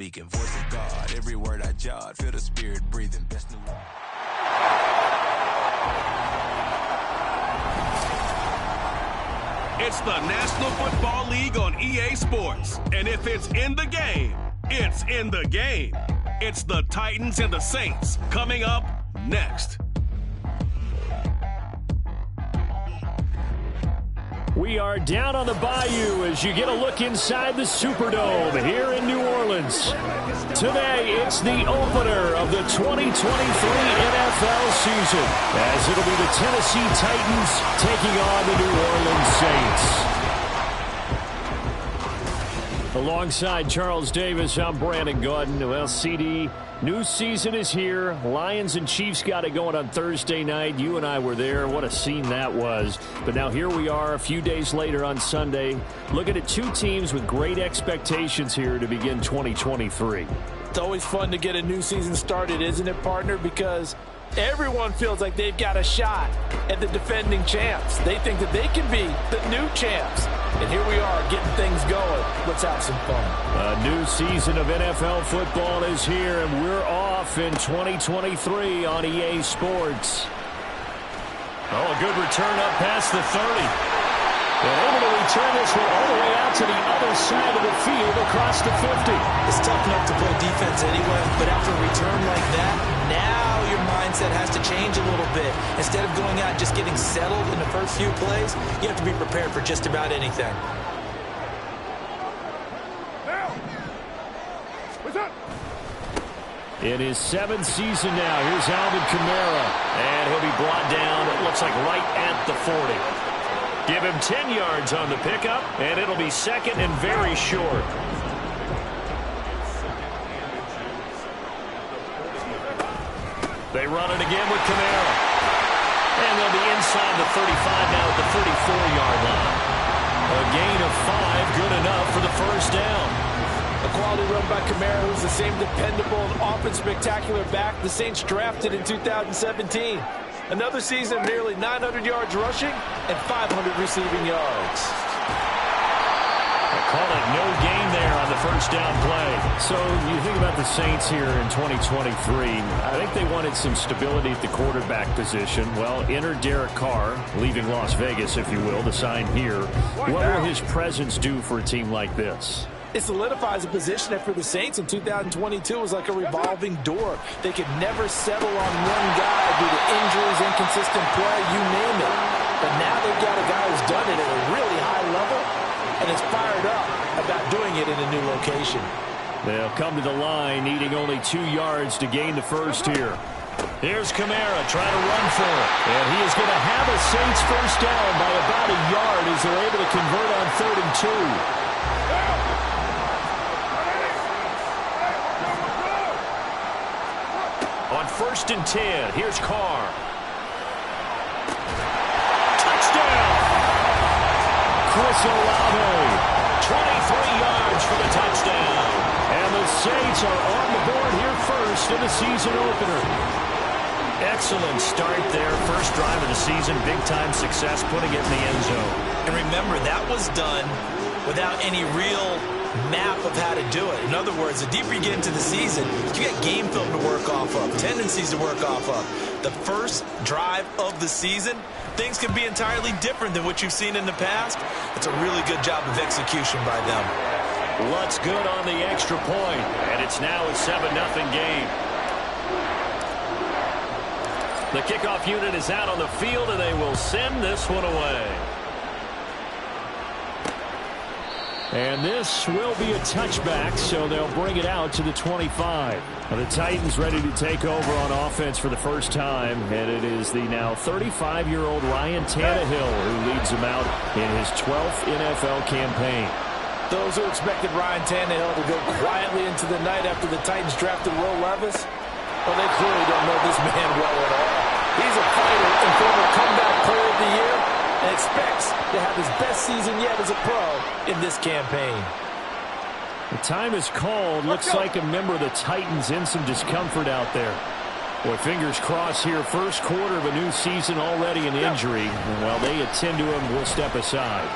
Speaking voice of God, every word I jot, feel the spirit breathing. Best new. It's the National Football League on EA Sports. And if it's in the game, it's in the game. It's the Titans and the Saints coming up next. We are down on the bayou as you get a look inside the Superdome here in New Orleans. Today, it's the opener of the 2023 NFL season, as it'll be the Tennessee Titans taking on the New Orleans Saints. Alongside Charles Davis, I'm Brandon Gaudin. Well, CD, new season is here. Lions and Chiefs got it going on Thursday night. You and I were there. What a scene that was. But now here we are a few days later on Sunday, looking at two teams with great expectations here to begin 2023. It's always fun to get a new season started, isn't it, partner? Because everyone feels like they've got a shot at the defending champs. They think that they can be the new champs. And here we are getting things going. Let's have some fun. A new season of NFL football is here, and we're off in 2023 on EA Sports. Oh, a good return up past the 30. And able to return this one all the way out to the other side of the field across the 50. It's tough enough to play defense anyway, but after a return like that, now your mindset has to change a little bit. Instead of going out and just getting settled in the first few plays, you have to be prepared for just about anything. In his seventh season now, here's Alvin Kamara. And he'll be brought down, it looks like right at the 40. Give him 10 yards on the pickup, and it'll be second and very short. They run it again with Kamara. And they'll be inside the 35 now at the 34-yard line. A gain of 5, good enough for the first down. A quality run by Kamara, who's the same dependable and often spectacular back the Saints drafted in 2017. Another season of nearly 900 yards rushing and 500 receiving yards. They call it no gain there on the first down play. So you think about the Saints here in 2023. I think they wanted some stability at the quarterback position. Well, enter Derek Carr, leaving Las Vegas, if you will, to sign here. What will his presence do for a team like this? It solidifies a position that for the Saints in 2022 was like a revolving door. They could never settle on one guy due to injuries, inconsistent play, you name it. But now they've got a guy who's done it at a really high level and is fired up about doing it in a new location. They'll come to the line, needing only 2 yards to gain the first here. Here's Kamara trying to run for it. And he is going to have a Saints first down by about a yard as they're able to convert on 3rd and 2. On 1st and 10, here's Carr. Touchdown! Chris Olave, 23 yards for the touchdown. And the Saints are on the board here first in the season opener. Excellent start there. First drive of the season, big-time success, putting it in the end zone. And remember, that was done without any real map of how to do it. In other words, the deeper you get into the season, you get game film to work off of, tendencies to work off of. The first drive of the season, things can be entirely different than what you've seen in the past. It's a really good job of execution by them. What's good on the extra point, and it's now a 7-0 game. The kickoff unit is out on the field, and they will send this one away. And this will be a touchback, so they'll bring it out to the 25. The Titans ready to take over on offense for the first time, and it is the now 35-year-old Ryan Tannehill who leads them out in his 12th NFL campaign. Those who expected Ryan Tannehill to go quietly into the night after the Titans drafted Will Levis, well, they clearly don't know this man well at all. He's a fighter and former comeback player of the year, and expects to have his best season yet as a pro in this campaign. The time is called. Looks like a member of the Titans in some discomfort out there. Boy, fingers crossed here. First quarter of a new season, already an injury. And while they attend to him, we'll step aside.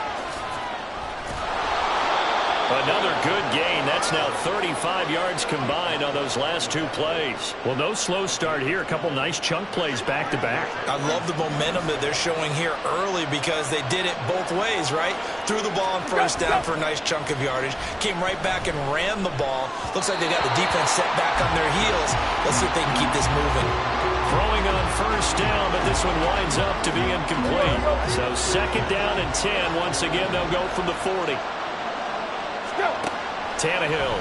Another good gain. That's now 35 yards combined on those last two plays. Well, no slow start here. A couple nice chunk plays back-to-back. I love the momentum that they're showing here early because they did it both ways, right? Threw the ball on first down for a nice chunk of yardage. Came right back and ran the ball. Looks like they got the defense set back on their heels. Let's see if they can keep this moving. Throwing on first down, but this one winds up to be incomplete. So second down and 10. Once again, they'll go from the 40. Tannehill.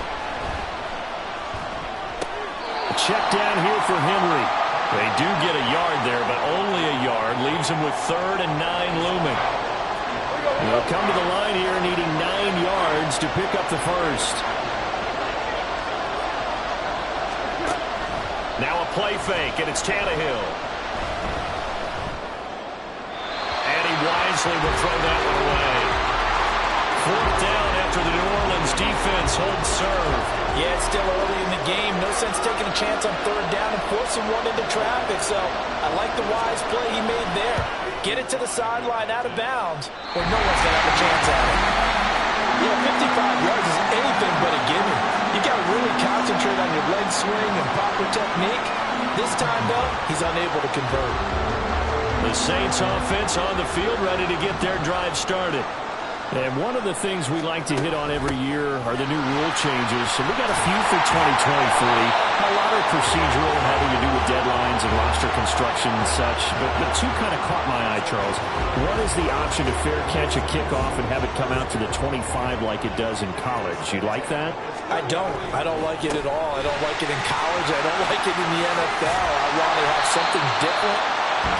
Check down here for Henry. They do get a yard there, but only a yard. Leaves them with 3rd and 9 looming. And they'll come to the line here needing 9 yards to pick up the first. Now a play fake, and it's Tannehill. And he wisely will throw that one away. 4th down after the New Orleans defense holds serve. Yeah, it's still early in the game. No sense taking a chance on 3rd down and forcing one into traffic. So I like the wise play he made there. Get it to the sideline out of bounds where no one's going to have a chance at it. Yeah, 55 yards is anything but a gimme. You got to really concentrate on your leg swing and proper technique. This time, though, he's unable to convert. The Saints offense on the field ready to get their drive started. And one of the things we like to hit on every year are the new rule changes. So we got a few for 2023. A lot of procedural having to do with deadlines and roster construction and such. But two kind of caught my eye, Charles. One is the option to fair catch a kickoff and have it come out to the 25 like it does in college. You like that? I don't. I don't like it at all. I don't like it in college. I don't like it in the NFL. I want to have something different.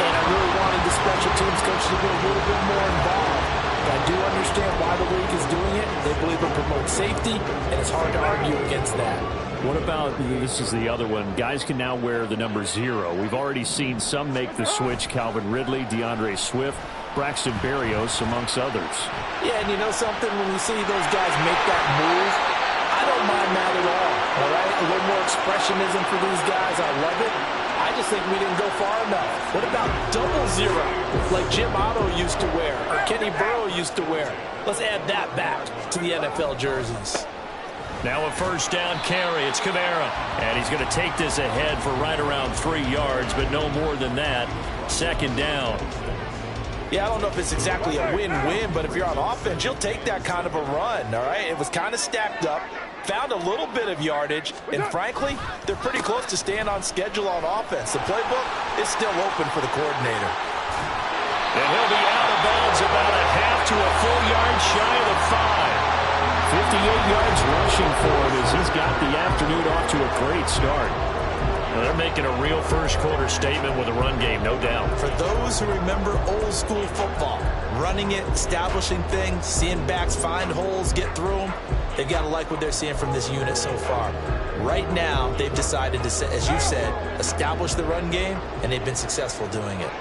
And I really wanted the special teams coach to be a little bit more involved. I do understand why the league is doing it. They believe it promotes safety, and it's hard to argue against that. What about, this is the other one, guys can now wear the number 0. We've already seen some make the switch, Calvin Ridley, DeAndre Swift, Braxton Berrios, amongst others. Yeah, and you know something? When you see those guys make that move, I don't mind that at all right? A little more expressionism for these guys. I love it. I just think we didn't go far enough. What about 00, like Jim Otto used to wear or Kenny Burrow used to wear? Let's add that back to the NFL jerseys. Now a first down carry. It's Kamara. And he's going to take this ahead for right around 3 yards, but no more than that. Second down. Yeah, I don't know if it's exactly a win-win, but if you're on offense, you'll take that kind of a run, all right? It was kind of stacked up. Found a little bit of yardage, and frankly, they're pretty close to staying on schedule on offense. The playbook is still open for the coordinator. And he'll be out of bounds about a half to a full yard shy of the 5. 58 yards rushing for him as he's got the afternoon off to a great start. Well, they're making a real first-quarter statement with a run game, no doubt. For those who remember old-school football, running it, establishing things, seeing backs find holes, get through them, they've got to like what they're seeing from this unit so far. Right now, they've decided to, as you said, establish the run game, and they've been successful doing it.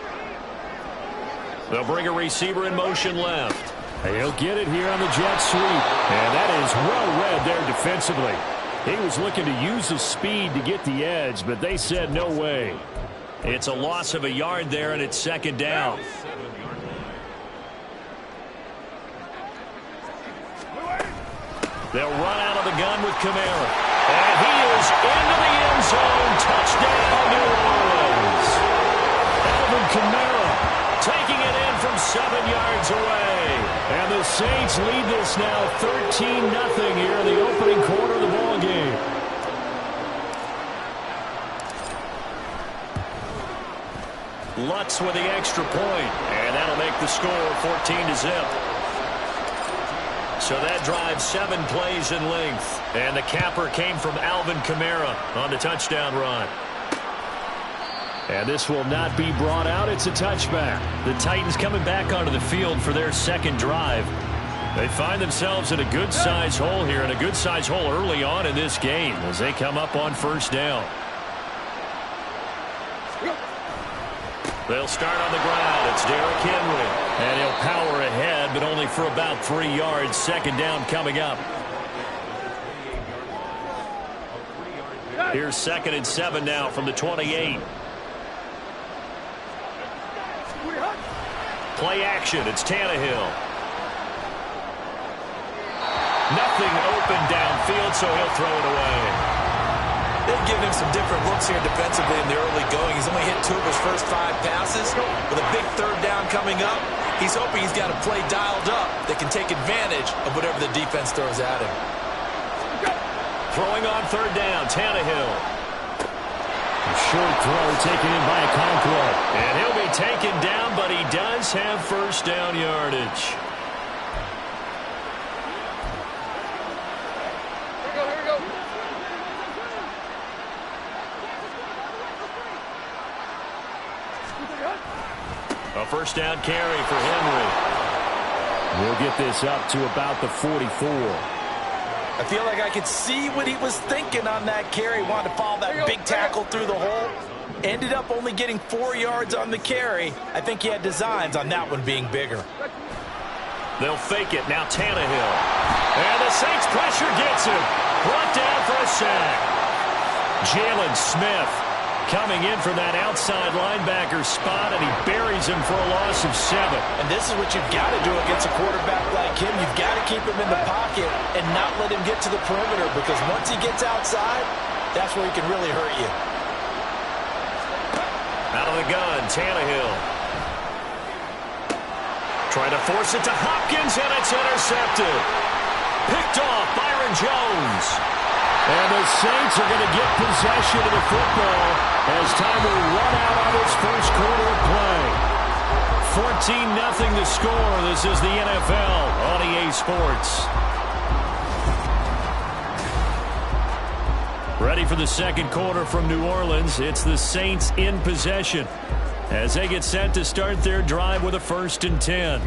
They'll bring a receiver in motion left. He'll get it here on the jet sweep. And that is well read there defensively. He was looking to use his speed to get the edge, but they said no way. It's a loss of a yard there, and it's second down. They'll run out of the gun with Kamara. And he is into the end zone. Touchdown, New Orleans. Alvin Kamara taking it in from 7 yards away. And the Saints lead this now 13-0 here in the opening quarter of the ball game. Lutz with the extra point, and that'll make the score 14-0. So that drives 7 plays in length, and the capper came from Alvin Kamara on the touchdown run. And this will not be brought out. It's a touchback. The Titans coming back onto the field for their second drive. They find themselves in a good-sized hole here, and a good-sized hole early on in this game as they come up on first down. They'll start on the ground. It's Derrick Henry. And he'll power ahead, but only for about 3 yards. Second down coming up. Here's 2nd and 7 now from the 28. Play action. It's Tannehill. Nothing open downfield, so he'll throw it away. They've given him some different looks here defensively in the early going. He's only hit 2 of his first 5 passes. With a big 3rd down coming up, he's hoping he's got a play dialed up that can take advantage of whatever the defense throws at him. Throwing on 3rd down, Tannehill. A short throw taken in by Okonkwo. And he'll be taken down, but he does have 1st down yardage. A 1st down carry for Henry. We'll get this up to about the 44. I feel like I could see what he was thinking on that carry. Wanted to follow that big tackle through the hole. Ended up only getting 4 yards on the carry. I think he had designs on that one being bigger. They'll fake it. Now Tannehill. And the Saints pressure gets him. Brought down for a sack. Jalen Smith coming in from that outside linebacker spot, and he buries him for a loss of 7. And this is what you've got to do against a quarterback like him. You've got to keep him in the pocket and not let him get to the perimeter, because once he gets outside, that's where he can really hurt you. Out of the gun, Tannehill. Trying to force it to Hopkins, and it's intercepted. Picked off Byron Jones. And the Saints are going to get possession of the football as time will run out on this first quarter of play. 14-0 the score. This is the NFL on EA Sports. Ready for the second quarter from New Orleans. It's the Saints in possession as they get set to start their drive with a 1st and 10.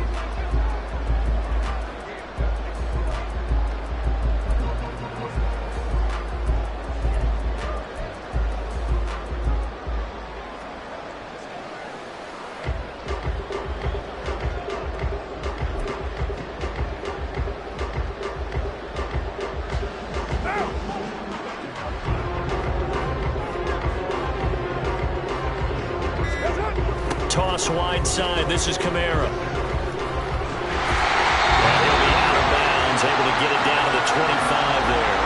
Toss wide side. This is Kamara. And he'll be out of bounds, able to get it down to the 25 there.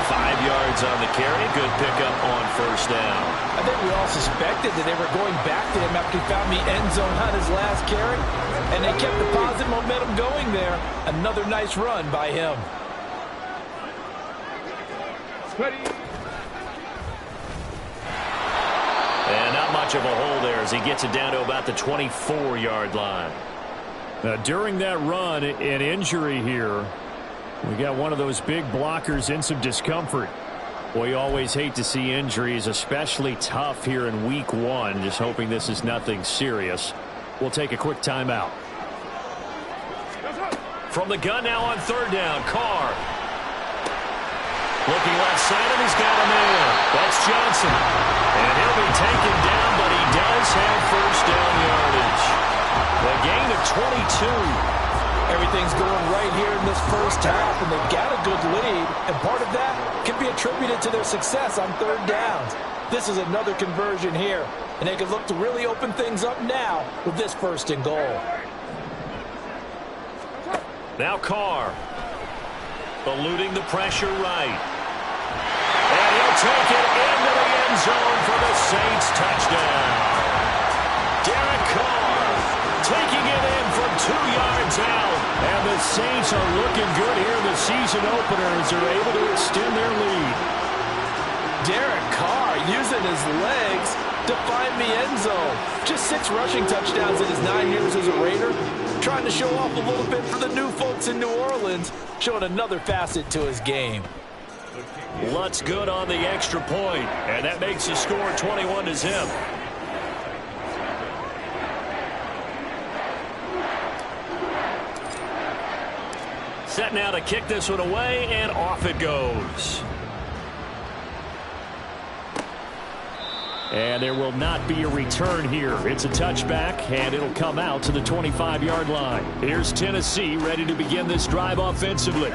5 yards on the carry. Good pickup on 1st down. I think we all suspected that they were going back to him after he found the end zone on his last carry, and they kept the positive momentum going there. Another nice run by him. And not much of a hole there as he gets it down to about the 24-yard line. During that run, an injury here. We got one of those big blockers in some discomfort. We always hate to see injuries, especially tough here in week 1. Just hoping this is nothing serious. We'll take a quick timeout. From the gun now on 3rd down, Carr. Looking left side, and he's got him in. That's Johnson. And he'll be taken down, but he does have 1st down yardage. A gain of 22. Everything's going right here in this first half, and they've got a good lead, and part of that can be attributed to their success on 3rd downs. This is another conversion here, and they can look to really open things up now with this 1st and goal. Now Carr, eluding the pressure right. And he'll take it into the end zone for the Saints touchdown. Derek Carr taking it in from 2 yards out. And the Saints are looking good here in the season opener as they're able to extend their lead. Derek Carr using his legs to find the end zone. Just 6 rushing touchdowns in his 9 years as a Raider. Trying to show off a little bit for the new folks in New Orleans. Showing another facet to his game. Lutz good on the extra point, and that makes the score 21-0. Set now to kick this one away, and off it goes. And there will not be a return here. It's a touchback, and it'll come out to the 25-yard line. Here's Tennessee ready to begin this drive offensively.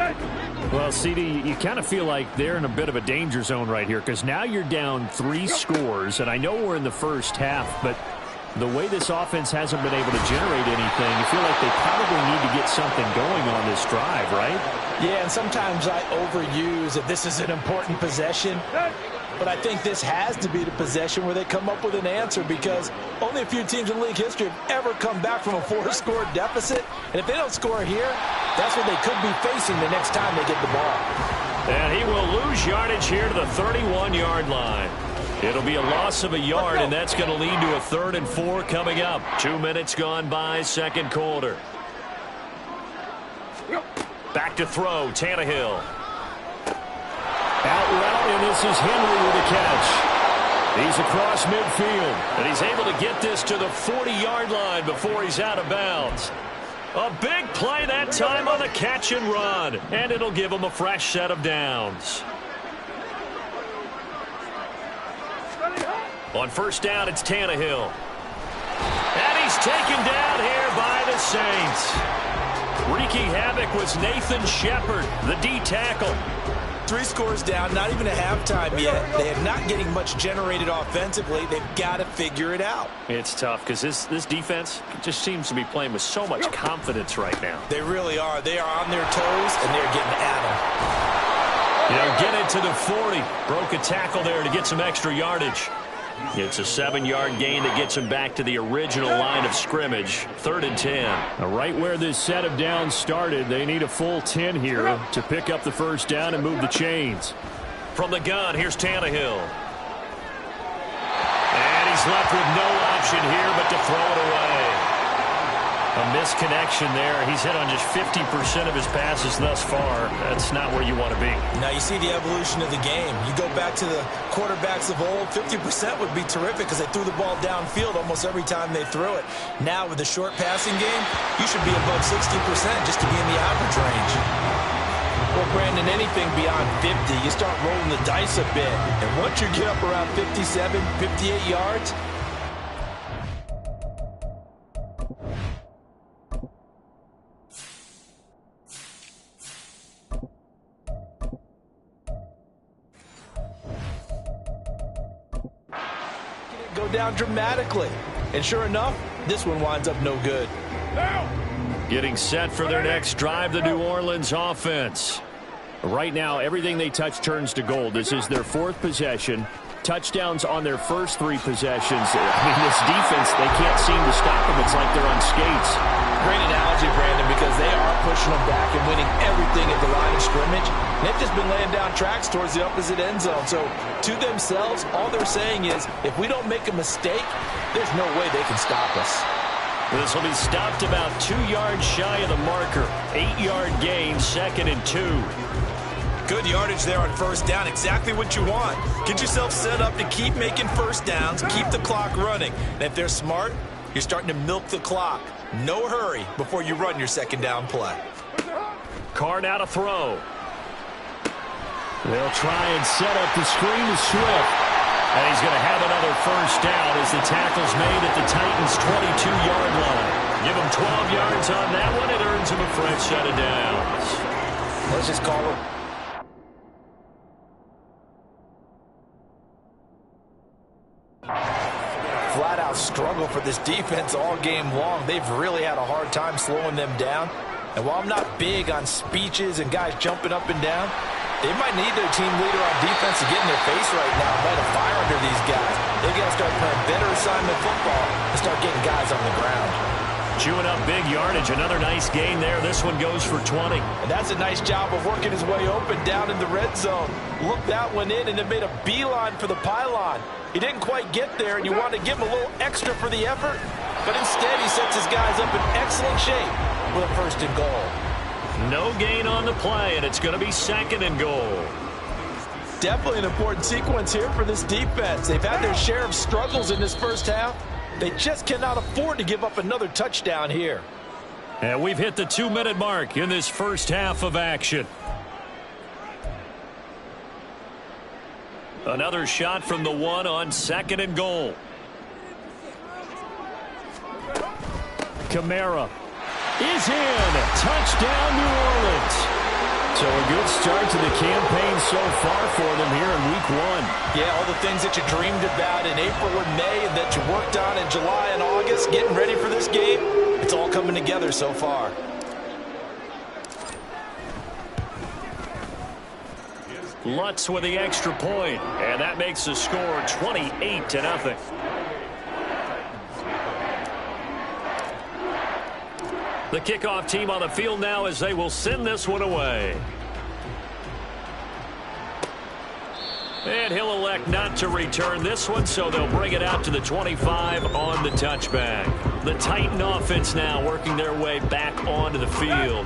Well, CD, you kind of feel like they're in a bit of a danger zone right here because now you're down 3 scores, and I know we're in the first half, but The way this offense hasn't been able to generate anything, you feel like they probably need to get something going on this drive, right? Yeah, and sometimes I overuse that this is an important possession. But I think this has to be the possession where they come up with an answer, because only a few teams in league history have ever come back from a 4-score deficit. And if they don't score here, that's what they could be facing the next time they get the ball. And he will lose yardage here to the 31-yard line. It'll be a loss of a yard, and that's going to lead to a 3rd and 4 coming up. 2 minutes gone by, second quarter. Back to throw, Tannehill. Out route, and this is Henry with a catch. He's across midfield, and he's able to get this to the 40-yard line before he's out of bounds. A big play that time on the catch and run, and it'll give him a fresh set of downs. On first down, it's Tannehill. And he's taken down here by the Saints. Wreaking havoc was Nathan Shepard, the D tackle. 3 scores down, not even a halftime yet. They are not getting much generated offensively. They've got to figure it out. It's tough because this defense just seems to be playing with so much confidence right now. They really are. They are on their toes, and they're getting at them. They'll get it to the 40. Broke a tackle there to get some extra yardage. It's a 7-yard gain that gets him back to the original line of scrimmage. 3rd and 10. Now, right where this set of downs started, they need a full 10 here to pick up the first down and move the chains. From the gun, here's Tannehill. And he's left with no option here but to throw it away. A misconnection there. He's hit on just 50% of his passes thus far. That's not where you want to be. Now you see the evolution of the game. You go back to the quarterbacks of old, 50% would be terrific because they threw the ball downfield almost every time they threw it. Now with the short passing game, you should be above 60% just to be in the average range. Well, Brandon, anything beyond 50, you start rolling the dice a bit. And once you get up around 57, 58 yards, go down dramatically. And sure enough, this one winds up no good. Getting set for their next drive, the New Orleans offense. Right now, everything they touch turns to gold. This is their 4th possession. Touchdowns on their first 3 possessions. I mean, this defense, they can't seem to stop them. It's like they're on skates. Great analogy, Brandon, because they are pushing them back and winning everything at the line of scrimmage. And they've just been laying down tracks towards the opposite end zone. So, to themselves, all they're saying is, if we don't make a mistake, there's no way they can stop us. This will be stopped about 2 yards shy of the marker. 8-yard gain, 2nd and 2. Good yardage there on first down. Exactly what you want. Get yourself set up to keep making first downs, keep the clock running. And if they're smart, you're starting to milk the clock. No hurry before you run your second down play. Carr now to throw. They'll try and set up the screen to Swift. And he's going to have another first down as the tackle's made at the Titans' 22-yard line. Give him 12 yards on that one. It earns him a fresh set of downs. Let's just call it. Flat-out struggle for this defense all game long. They've really had a hard time slowing them down. And while I'm not big on speeches and guys jumping up and down, they might need their team leader on defense to get in their face right now and light a fire under these guys. They've got to start playing better assignment football and start getting guys on the ground. Chewing up big yardage. Another nice gain there. This one goes for 20. And that's a nice job of working his way open down in the red zone. Looked that one in and then made a beeline for the pylon. He didn't quite get there, and you want to give him a little extra for the effort. But instead, he sets his guys up in excellent shape with a 1st and goal. No gain on the play, and it's going to be 2nd and goal. Definitely an important sequence here for this defense. They've had their share of struggles in this first half. They just cannot afford to give up another touchdown here. And we've hit the 2-minute mark in this first half of action. Another shot from the 1 on 2nd and goal. Kamara is in. Touchdown, New Orleans. So a good start to the campaign so far for them here in Week one. Yeah, all the things that you dreamed about in April and May and that you worked on in July and August, getting ready for this game, it's all coming together so far. Lutz with the extra point, and that makes the score 28-0. The kickoff team on the field now as they will send this one away. And he'll elect not to return this one, so they'll bring it out to the 25 on the touchback. The Titan offense now working their way back onto the field.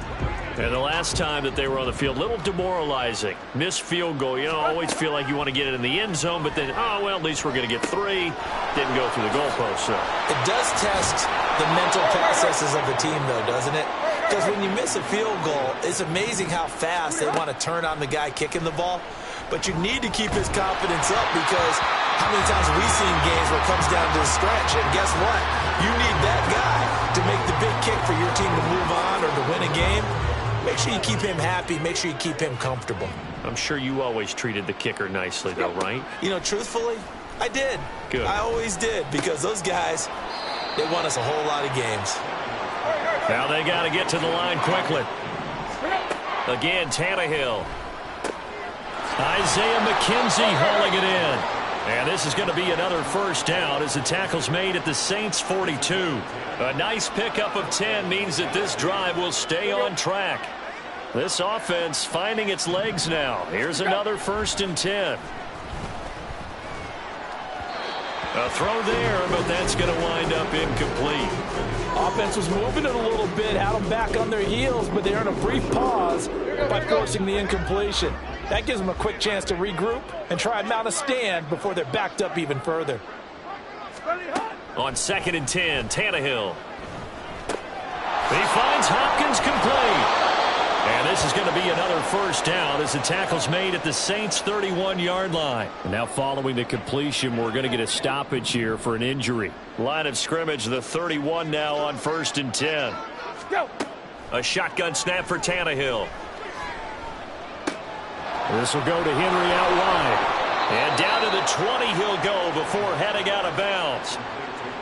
And the last time that they were on the field, a little demoralizing. Missed field goal. You know, always feel like you want to get it in the end zone, but then, oh, well, at least we're going to get 3. Didn't go through the goalpost, so. It does test the mental processes of the team, though, doesn't it? Because when you miss a field goal, it's amazing how fast they want to turn on the guy kicking the ball. But you need to keep his confidence up because how many times have we seen games where it comes down to the stretch? And guess what? You need that guy to make the big kick for your team to move on or to win a game. Make sure you keep him happy. Make sure you keep him comfortable. I'm sure you always treated the kicker nicely, though, right? You know, truthfully, I did. Good. I always did because those guys, they won us a whole lot of games. Now they got to get to the line quickly. Again, Tannehill. Isaiah McKenzie hauling it in. And this is going to be another first down as the tackle's made at the Saints 42. A nice pickup of 10 means that this drive will stay on track. This offense finding its legs now. Here's another 1st and 10. A throw there, but that's going to wind up incomplete. Offense was moving it a little bit, had them back on their heels, but they're in a brief pause by forcing the incompletion. That gives them a quick chance to regroup and try and mount a stand before they're backed up even further. On 2nd and 10, Tannehill. He finds Hopkins complete. And this is going to be another first down as the tackle's made at the Saints' 31-yard line. Now following the completion, we're going to get a stoppage here for an injury. Line of scrimmage, the 31 now on 1st and 10. A shotgun snap for Tannehill. This will go to Henry out wide. And down to the 20 he'll go before heading out of bounds.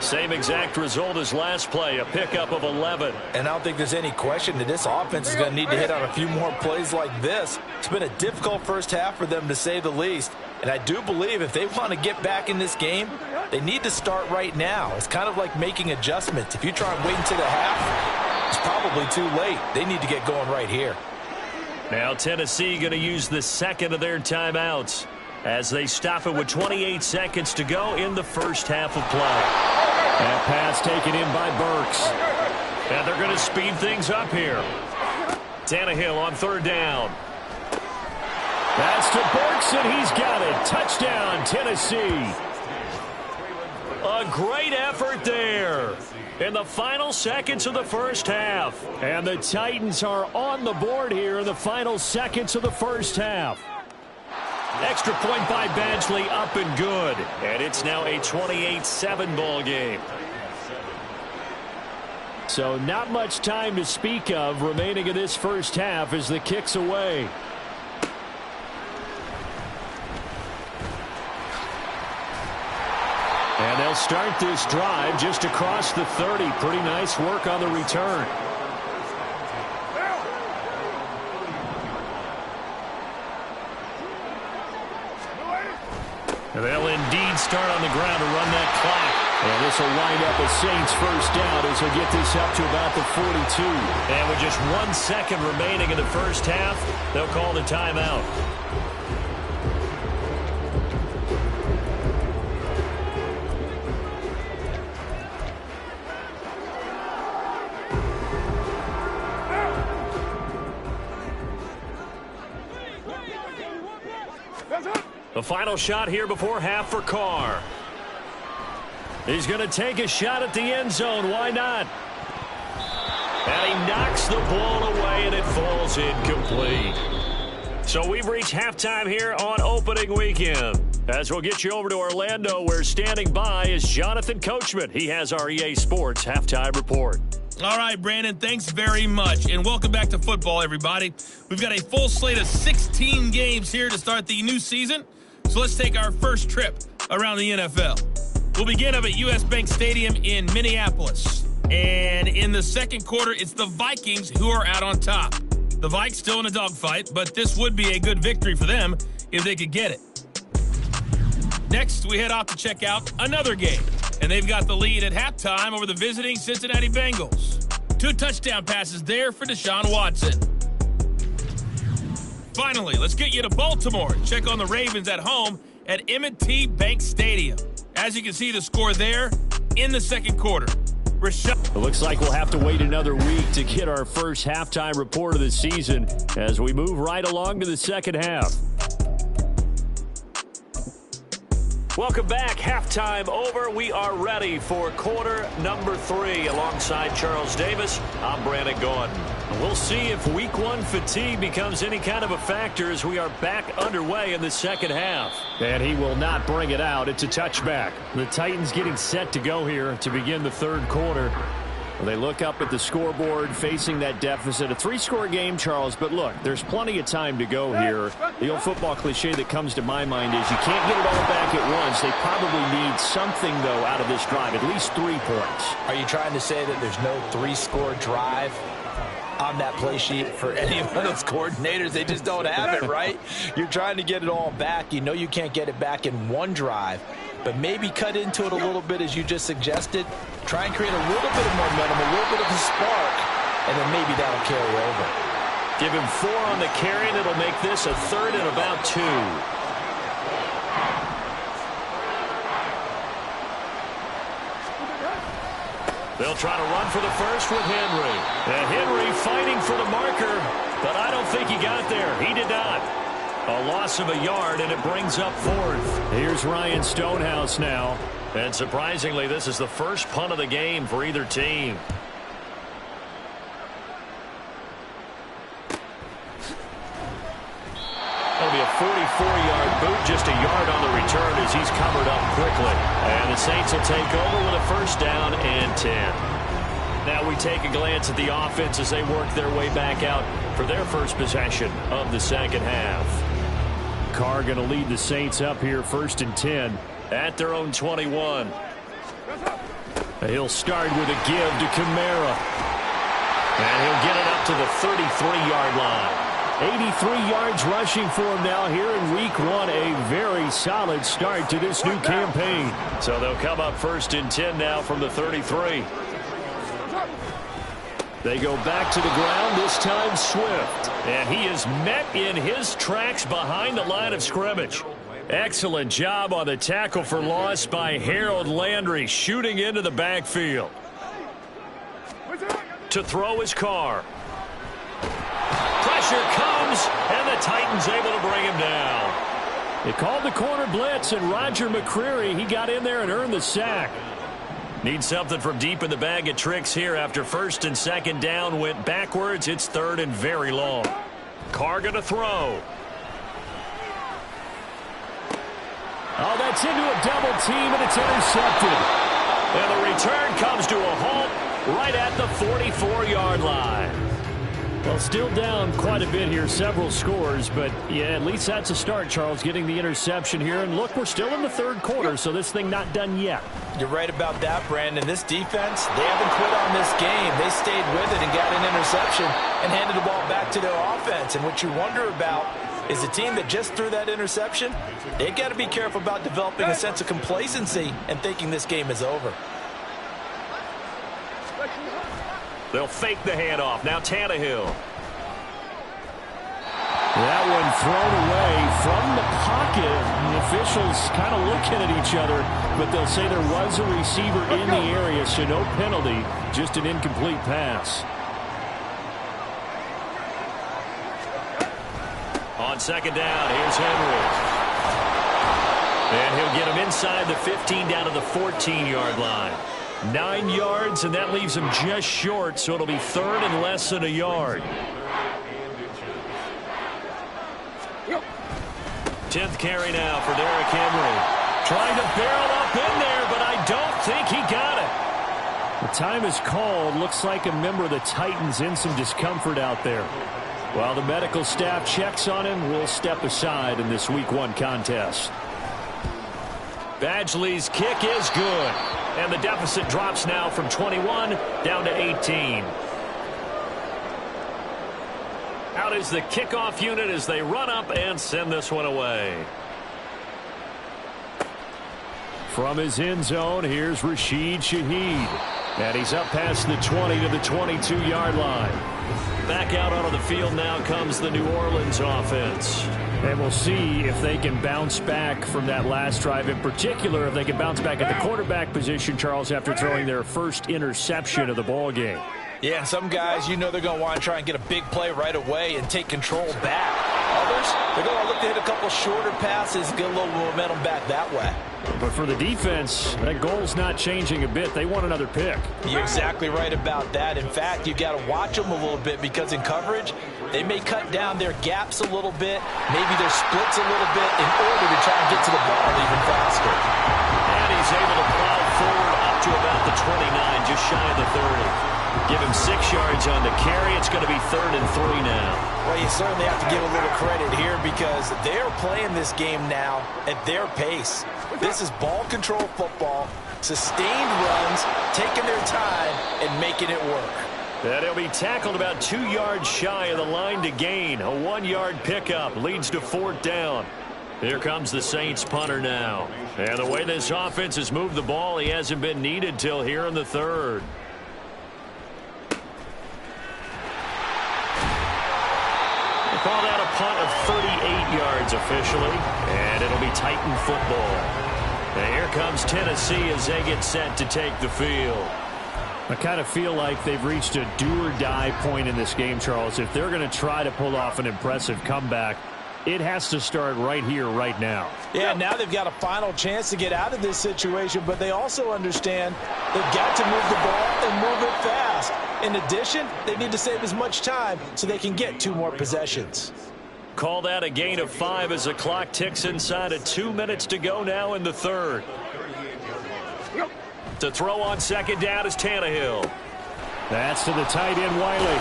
Same exact result as last play, a pickup of 11. And I don't think there's any question that this offense is going to need to hit on a few more plays like this. It's been a difficult first half for them, to say the least. And I do believe if they want to get back in this game, they need to start right now. It's kind of like making adjustments. If you try and wait until the half, it's probably too late. They need to get going right here. Now Tennessee going to use the second of their timeouts as they stop it with 28 seconds to go in the first half of play. That pass taken in by Burks. And they're going to speed things up here. Tannehill on 3rd down. That's to Burks, and he's got it. Touchdown, Tennessee. A great effort there in the final seconds of the first half. And the Titans are on the board here in the final seconds of the first half. Extra point by Badgley, up and good. And it's now a 28-7 ball game. So not much time to speak of remaining in this first half as the kick's away. And they'll start this drive just across the 30. Pretty nice work on the return. And they'll indeed start on the ground to run that clock. And this will wind up a Saints first down as they'll get this up to about the 42. And with just 1 second remaining in the first half, they'll call the timeout. The final shot here before half for Carr. He's going to take a shot at the end zone. Why not? And he knocks the ball away, and it falls incomplete. So we've reached halftime here on opening weekend. As we'll get you over to Orlando, where standing by is Jonathan Coachman. He has our EA Sports halftime report. All right, Brandon, thanks very much. And welcome back to football, everybody. We've got a full slate of 16 games here to start the new season. So let's take our first trip around the NFL. We'll begin up at U.S. Bank Stadium in Minneapolis. And in the second quarter, it's the Vikings who are out on top. The Vikes still in a dogfight, but this would be a good victory for them if they could get it. Next, we head off to check out another game. And they've got the lead at halftime over the visiting Cincinnati Bengals. 2 touchdown passes there for Deshaun Watson. Finally, let's get you to Baltimore. Check on the Ravens at home at M&T Bank Stadium. As you can see, the score there in the second quarter. It looks like we'll have to wait another week to get our first halftime report of the season as we move right along to the second half. Welcome back. Halftime over. We are ready for quarter number 3. Alongside Charles Davis, I'm Brandon Gordon. We'll see if week 1 fatigue becomes any kind of a factor as we are back underway in the second half. And he will not bring it out. It's a touchback. The Titans getting set to go here to begin the third quarter. They look up at the scoreboard facing that deficit. A 3-score game, Charles, but look, there's plenty of time to go here. The old football cliche that comes to my mind is you can't get it all back at once. They probably need something, though, out of this drive, at least 3 points. Are you trying to say that there's no 3-score drive on that play sheet for any of those coordinators? They just don't have it, right? You're trying to get it all back. You know you can't get it back in one drive, but maybe cut into it a little bit as you just suggested. Try and create a little bit of momentum, a little bit of a spark, and then maybe that'll carry over. Give him 4 on the carry, and it'll make this a 3rd and about 2. They'll try to run for the first with Henry. And Henry fighting for the marker, but I don't think he got there. He did not. A loss of a yard, and it brings up 4th. Here's Ryan Stonehouse now. And surprisingly, this is the first punt of the game for either team. That'll be a 44-yard boot, just a yard on the return as he's covered up quickly. And the Saints will take over with a first down and 10. Now we take a glance at the offense as they work their way back out for their first possession of the second half. Carr going to lead the Saints up here, 1st and 10 at their own 21. He'll start with a give to Kamara. And he'll get it up to the 33-yard line. 83 yards rushing for him now here in week 1. A very solid start to this new campaign. So they'll come up 1st and 10 now from the 33. They go back to the ground, this time Swift. And he is met in his tracks behind the line of scrimmage. Excellent job on the tackle for loss by Harold Landry, shooting into the backfield. To throw his Carr. Pressure comes, and the Titans able to bring him down. They called the corner blitz, and Roger McCreary, he got in there and earned the sack. Need something from deep in the bag of tricks here after 1st and 2nd down went backwards. It's 3rd and very long. Carr going to throw. Oh, that's into a double team, and it's intercepted. And the return comes to a halt right at the 44-yard line. Well, still down quite a bit here, several scores, but yeah, at least that's a start, Charles, getting the interception here. And look, we're still in the 3rd quarter, so this thing not done yet. You're right about that, Brandon. This defense, they haven't quit on this game. They stayed with it and got an interception and handed the ball back to their offense. And what you wonder about is a team that just threw that interception, they've got to be careful about developing a sense of complacency and thinking this game is over. They'll fake the handoff. Now Tannehill. That one thrown away from the pocket. The officials kind of looking at each other, but they'll say there was a receiver in the area, so no penalty, just an incomplete pass. On 2nd down, here's Henry. And he'll get him inside the 15 down to the 14-yard line. 9 yards, and that leaves him just short, so it'll be 3rd and less than a yard. 10th carry now for Derrick Henry. Trying to barrel up in there, but I don't think he got it. The time is called. Looks like a member of the Titans in some discomfort out there. While the medical staff checks on him, we'll step aside in this Week 1 contest. Badgley's kick is good. And the deficit drops now from 21 down to 18. Out is the kickoff unit as they run up and send this one away. From his end zone, here's Rashid Shaheed. And he's up past the 20 to the 22-yard line. Back out onto the field now comes the New Orleans offense. And we'll see if they can bounce back from that last drive. In particular, if they can bounce back at the quarterback position, Charles, after throwing their first interception of the ball game. Yeah, and some guys, you know they're going to want to try and get a big play right away and take control back. Others, they're going to look to hit a couple shorter passes, get a little momentum back that way. But for the defense, that goal's not changing a bit. They want another pick. You're exactly right about that. In fact, you've got to watch them a little bit because in coverage, they may cut down their gaps a little bit, maybe their splits a little bit in order to try and get to the ball even faster. And he's able to plow forward up to about the 29, just shy of the 30. Give him 6 yards on the carry. It's going to be 3rd and 3 now. Well, you certainly have to give a little credit here because they're playing this game now at their pace. This is ball control football, sustained runs, taking their time, and making it work. And he'll be tackled about 2 yards shy of the line to gain. A 1-yard pickup leads to 4th down. Here comes the Saints punter now. And the way this offense has moved the ball, he hasn't been needed till here in the 3rd. Call that a punt of 38 yards officially, and it'll be Titan football. And here comes Tennessee as they get set to take the field. I kind of feel like they've reached a do-or-die point in this game, Charles. If they're going to try to pull off an impressive comeback, it has to start right here, right now. Yeah, now they've got a final chance to get out of this situation, but they also understand they've got to move the ball and move it fast. In addition, they need to save as much time so they can get 2 more possessions. Call that a gain of 5 as the clock ticks inside of 2 minutes to go now in the 3rd. To throw on 2nd down is Tannehill. That's to the tight end, Wiley.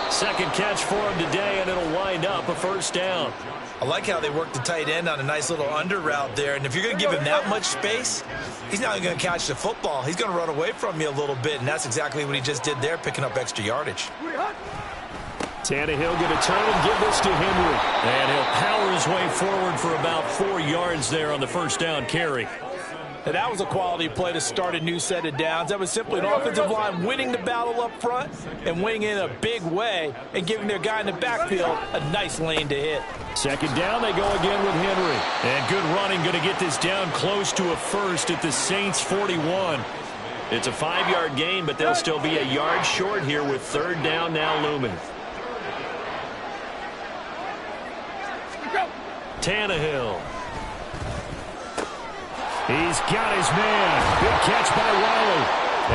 Second catch for him today, and it'll wind up a 1st down. I like how they work the tight end on a nice little under route there. And if you're going to give him that much space, he's not going to catch the football. He's going to run away from you a little bit, and that's exactly what he just did there, picking up extra yardage. Tannehill going to turn and give this to Henry. And he'll power his way forward for about 4 yards there on the 1st down carry. And that was a quality play to start a new set of downs. That was simply an offensive line winning the battle up front and winning in a big way and giving their guy in the backfield a nice lane to hit. 2nd down, they go again with Henry. And good running, going to get this down close to a 1st at the Saints' 41. It's a 5-yard gain, but they'll still be a yard short here with 3rd down now looming. Tannehill. He's got his man. Good catch by Wiley.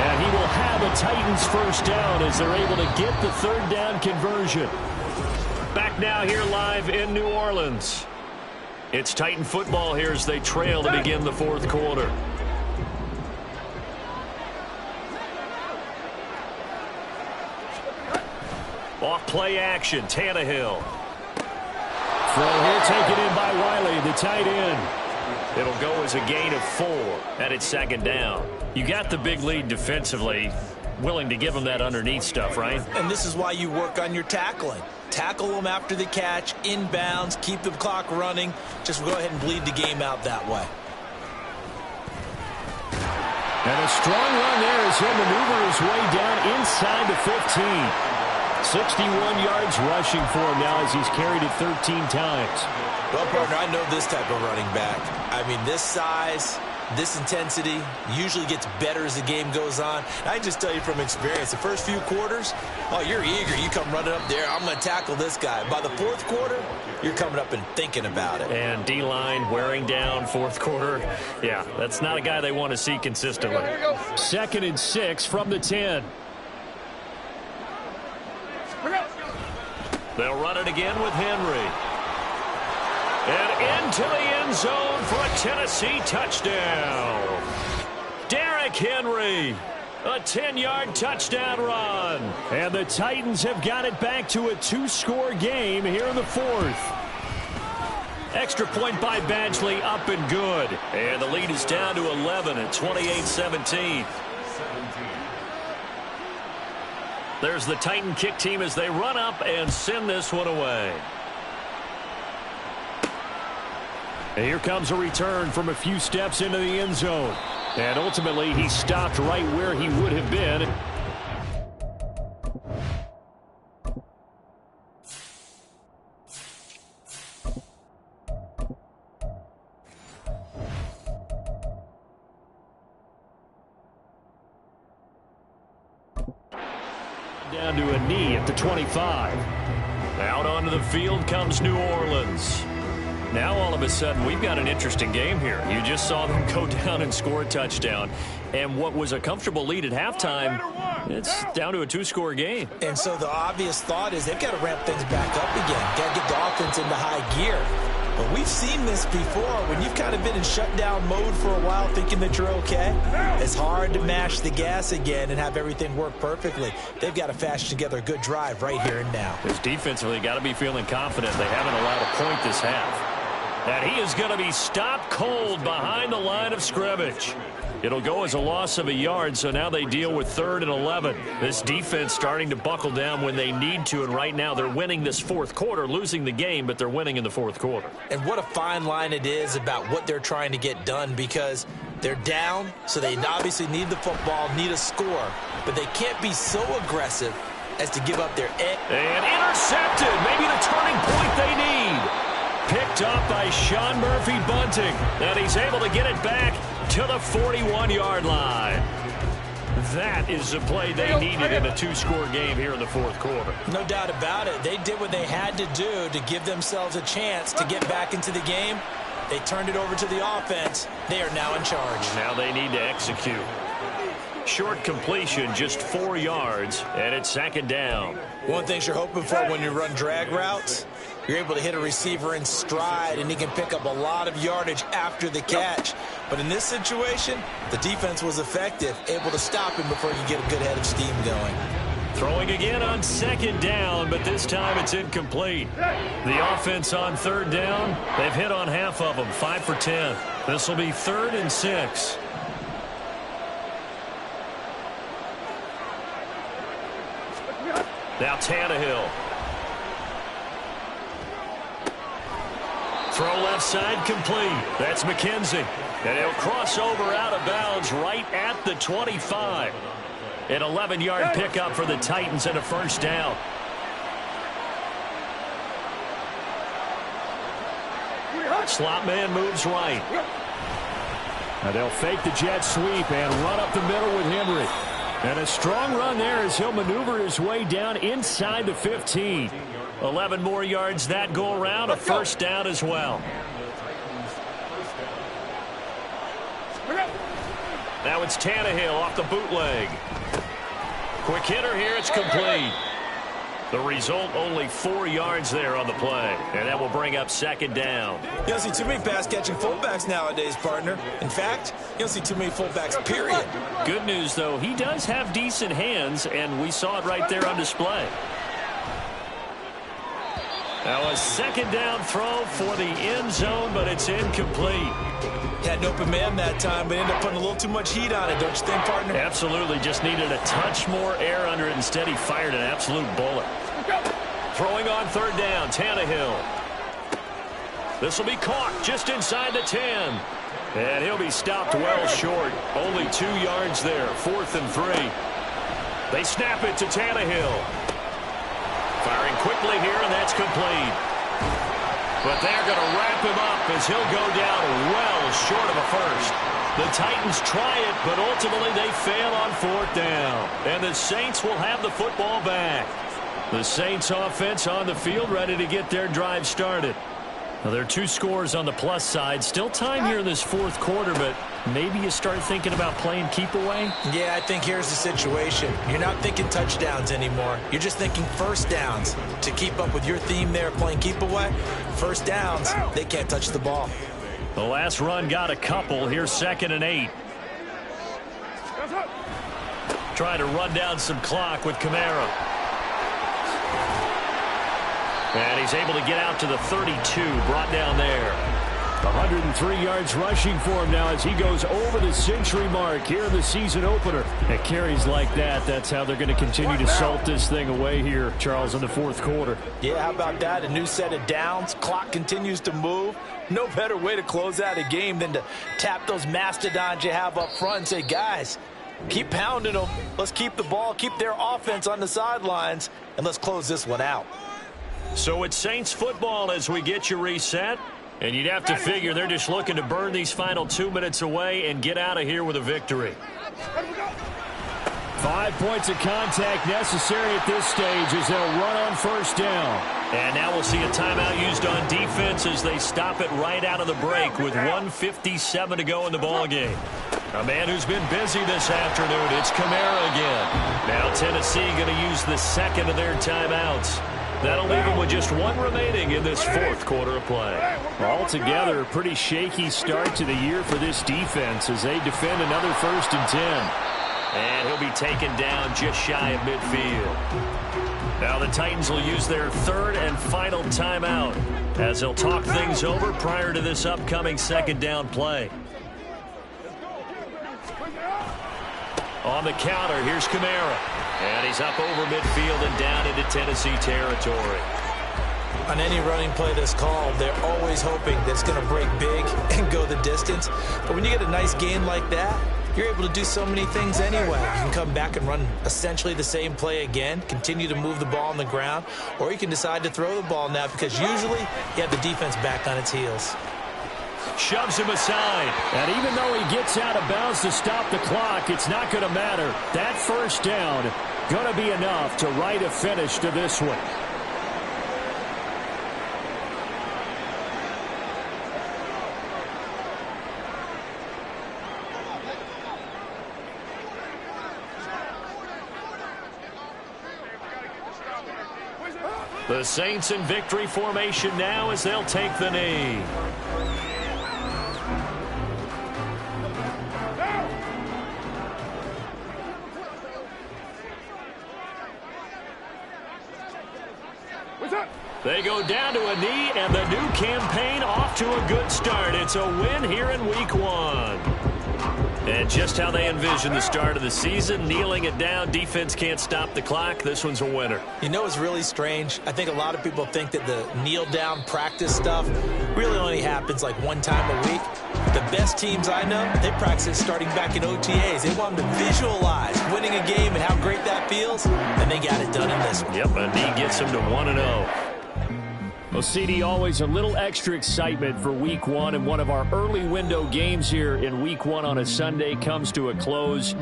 And he will have a Titans 1st down as they're able to get the 3rd down conversion. Back now here live in New Orleans. It's Titan football here as they trail to begin the 4th quarter. Off play action, Tannehill. Throw here taken in by Wiley, the tight end. It'll go as a gain of 4, and it's 2nd down. You got the big lead defensively, willing to give them that underneath stuff, right? And this is why you work on your tackling. Tackle them after the catch, inbounds, keep the clock running. Just go ahead and bleed the game out that way. And a strong run there as he'll maneuver his way down inside the 15. 61 yards rushing for him now as he's carried it 13 times. Well, partner, I know this type of running back. I mean, this size, this intensity usually gets better as the game goes on. I can just tell you from experience, the first few quarters, oh, you're eager. You come running up there, I'm going to tackle this guy. By the 4th quarter, you're coming up and thinking about it. And D-line wearing down 4th quarter. Yeah, that's not a guy they want to see consistently. 2nd and 6 from the 10. They'll run it again with Henry. And into the end zone for a Tennessee touchdown. Derrick Henry. A 10-yard touchdown run. And the Titans have got it back to a 2-score game here in the fourth. Extra point by Badgley, up and good. And the lead is down to 11 at 28-17. There's the Titan kick team as they run up and send this one away. And here comes a return from a few steps into the end zone. And ultimately, he stopped right where he would have been. Down to a knee at the 25. Out onto the field comes New Orleans. Now all of a sudden we've got an interesting game here. You just saw them go down and score a touchdown. And what was a comfortable lead at halftime, it's down to a 2-score game. And so the obvious thought is they've got to ramp things back up again. Got to get the offense into high gear. But we've seen this before. When you've kind of been in shutdown mode for a while thinking that you're okay, it's hard to mash the gas again and have everything work perfectly. They've got to fashion together a good drive right here and now. His defensively got to be feeling confident. They haven't allowed a point this half. And he is going to be stopped cold behind the line of scrimmage. It'll go as a loss of a yard, so now they deal with 3rd and 11. This defense starting to buckle down when they need to, and right now they're winning this fourth quarter, losing the game, but they're winning in the fourth quarter. And what a fine line it is about what they're trying to get done, because they're down, so they obviously need the football, need a score, but they can't be so aggressive as to give up their edge. And intercepted, maybe the turning point they need. Picked up by Sean Murphy-Bunting, and he's able to get it back to the 41-yard line. That is the play they needed in a 2-score game here in the fourth quarter. No doubt about it. They did what they had to do to give themselves a chance to get back into the game. They turned it over to the offense. They are now in charge. Now they need to execute. Short completion, just 4 yards, and it's 2nd down. One thing you're hoping for when you run drag routes, you're able to hit a receiver in stride, and he can pick up a lot of yardage after the catch. But in this situation, the defense was effective, able to stop him before he could get a good head of steam going. Throwing again on 2nd down, but this time it's incomplete. The offense on 3rd down, they've hit on half of them, 5 for 10. This will be 3rd and 6. Now Tannehill. Throw left side complete. That's McKenzie. And he'll cross over out of bounds right at the 25. An 11-yard pickup for the Titans and a 1st down. Slot man moves right. And they'll fake the jet sweep and run up the middle with Henry. And a strong run there as he'll maneuver his way down inside the 15. 11 more yards that go around, a 1st down as well. Now it's Tannehill off the bootleg. Quick hitter here, it's complete. The result, only 4 yards there on the play. And that will bring up 2nd down. You don't see too many pass-catching fullbacks nowadays, partner. In fact, you don't see too many fullbacks, period. Good news, though, he does have decent hands, and we saw it right there on display. Now a 2nd down throw for the end zone, but it's incomplete. Had an open man that time, but ended up putting a little too much heat on it, don't you think, partner? Absolutely. Just needed a touch more air under it. Instead, he fired an absolute bullet. Throwing on 3rd down, Tannehill. This will be caught just inside the 10. And he'll be stopped well short. Only 2 yards there, 4th and 3. They snap it to Tannehill. Firing quickly here, and that's complete. But they're going to wrap him up as he'll go down well short of a 1st. The Titans try it, but ultimately they fail on 4th down. And the Saints will have the football back. The Saints offense on the field ready to get their drive started. Well, there are 2 scores on the plus side. Still time here in this 4th quarter, but maybe you start thinking about playing keep away? Yeah, I think here's the situation. You're not thinking touchdowns anymore. You're just thinking 1st downs. To keep up with your theme there, playing keep away, 1st downs, they can't touch the ball. The last run got a couple. Here's 2nd and 8. Trying to run down some clock with Kamara. And he's able to get out to the 32, brought down there. 103 yards rushing for him now as he goes over the century mark here in the season opener. At carries like that, that's how they're going to continue to salt this thing away here, Charles, in the fourth quarter. Yeah, how about that? A new set of downs. Clock continues to move. No better way to close out a game than to tap those mastodons you have up front and say, guys, keep pounding them. Let's keep the ball, keep their offense on the sidelines, and let's close this one out. So it's Saints football as we get you reset. And you'd have to figure they're just looking to burn these final 2 minutes away and get out of here with a victory. 5 points of contact necessary at this stage as they'll run on first down. And now we'll see a timeout used on defense as they stop it right out of the break with 1:57 to go in the ballgame. A man who's been busy this afternoon, it's Kamara again. Now Tennessee going to use the second of their timeouts. That'll leave them with just one remaining in this fourth quarter of play. Altogether, a pretty shaky start to the year for this defense as they defend another 1st and 10. And he'll be taken down just shy of midfield. Now the Titans will use their 3rd and final timeout as they'll talk things over prior to this upcoming 2nd down play. On the counter, here's Kamara. And he's up over midfield and down into Tennessee territory. On any running play that's called, they're always hoping that it's going to break big and go the distance. But when you get a nice gain like that, you're able to do so many things anyway. You can come back and run essentially the same play again, continue to move the ball on the ground, or you can decide to throw the ball now because usually you have the defense back on its heels. Shoves him aside. And even though he gets out of bounds to stop the clock, it's not going to matter. That first down going to be enough to write a finish to this one. The Saints in victory formation now as they'll take the knee. They go down to a knee, and the new campaign off to a good start. It's a win here in Week 1. And just how they envision the start of the season, kneeling it down, defense can't stop the clock. This one's a winner. You know what's really strange? I think a lot of people think that the kneel-down practice stuff really only happens like one time a week. The best teams I know, they practice starting back in OTAs. They want them to visualize winning a game and how great that feels, and they got it done in this one. Yep, a knee gets them to 1-0. Well, CD, always a little extra excitement for Week 1, and one of our early window games here in Week 1 on a Sunday comes to a close.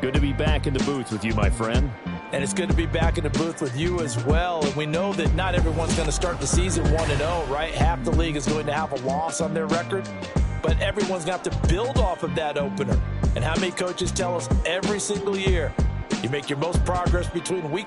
Good to be back in the booth with you, my friend. And it's good to be back in the booth with you as well. And we know that not everyone's going to start the season 1-0, right? Half the league is going to have a loss on their record. But everyone's going to have to build off of that opener. And how many coaches tell us every single year, you make your most progress between week